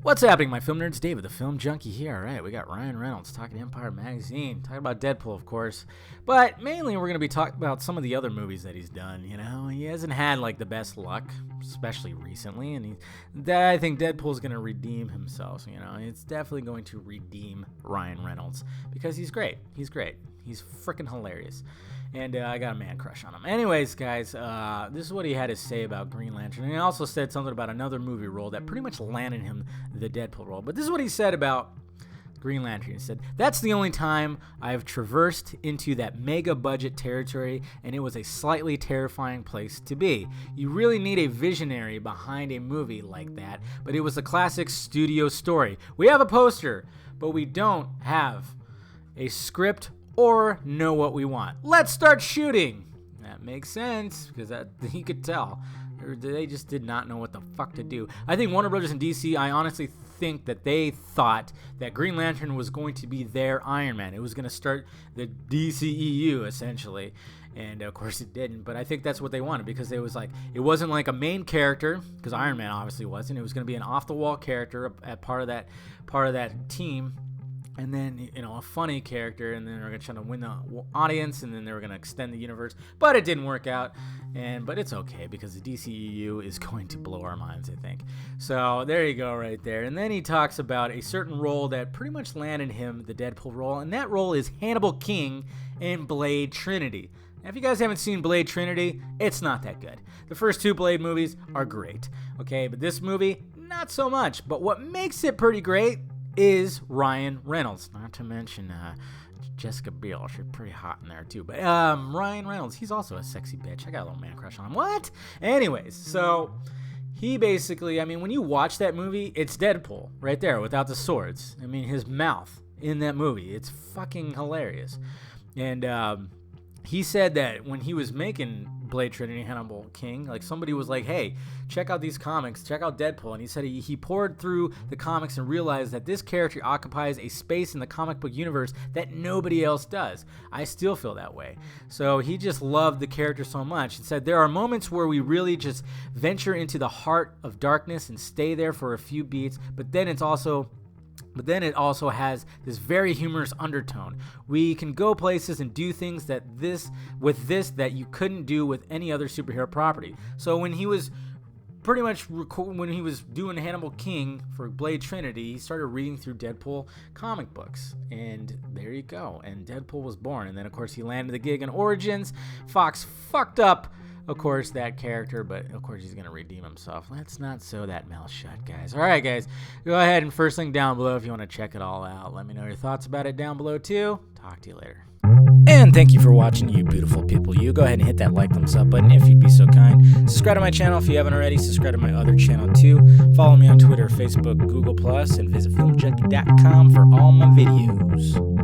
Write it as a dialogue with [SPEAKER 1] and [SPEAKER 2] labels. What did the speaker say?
[SPEAKER 1] What's happening, my film nerds? David, the film junkie here. All right, we got Ryan Reynolds talking Empire Magazine, talking about Deadpool, of course. But mainly we're going to be talking about some of the other movies that he's done. You know, he hasn't had, like, the best luck, especially recently. And I think Deadpool's going to redeem himself. You know, it's definitely going to redeem Ryan Reynolds because he's great. He's great. He's freaking hilarious. And I got a man crush on him. Anyways, guys, this is what he had to say about Green Lantern. And he also said something about another movie role that pretty much landed him the Deadpool role. But this is what he said about Green Lantern. He said, "That's the only time I've traversed into that mega budget territory, and it was a slightly terrifying place to be. You really need a visionary behind a movie like that, but it was a classic studio story. We have a poster, but we don't have a script or know what we want. Let's start shooting." That makes sense, because he could tell. They just did not know what the fuck to do. I think Warner Brothers and DC, I honestly think that they thought that Green Lantern was going to be their Iron Man. It was going to start the DCEU, essentially. And, of course, it didn't. But I think that's what they wanted, because it wasn't like a main character, because Iron Man obviously wasn't. It was going to be an off-the-wall character, part of that team. And then, you know, a funny character, and then they're going to try to win the audience, and then they were going to extend the universe. But it didn't work out, but it's okay, because the DCEU is going to blow our minds, I think. So there you go right there. And then he talks about a certain role that pretty much landed him the Deadpool role, and that role is Hannibal King in Blade Trinity. Now, if you guys haven't seen Blade Trinity, it's not that good. The first two Blade movies are great, okay? But this movie, not so much. But what makes it pretty great is Ryan Reynolds, not to mention Jessica Biel. She's pretty hot in there too. But Ryan Reynolds, he's also a sexy bitch. I got a little man crush on him. What? Anyways, so he basically, I mean, when you watch that movie, it's Deadpool right there without the swords. I mean, his mouth in that movie, it's fucking hilarious. And he said that when he was making Blade Trinity, Hannibal King, like, somebody was like, "Hey, check out these comics, check out Deadpool." And he said he poured through the comics and realized that this character occupies a space in the comic book universe that nobody else does. I still feel that way. So he just loved the character so much and said, "There are moments where we really just venture into the heart of darkness and stay there for a few beats, but then it also has this very humorous undertone. We can go places and do things that you couldn't do with any other superhero property." So when he was when he was doing Hannibal King for Blade Trinity, he started reading through Deadpool comic books, and there you go. And Deadpool was born. And then, of course, he landed the gig in Origins. Fox fucked up, of course, that character, but of course he's going to redeem himself. Let's not sew that mouth shut, guys. All right, guys, go ahead and first link down below if you want to check it all out. Let me know your thoughts about it down below, too. Talk to you later. And thank you for watching, you beautiful people. You go ahead and hit that like, thumbs up button if you'd be so kind. Subscribe to my channel if you haven't already. Subscribe to my other channel, too. Follow me on Twitter, Facebook, Google+, and visit filmjunkie.com for all my videos.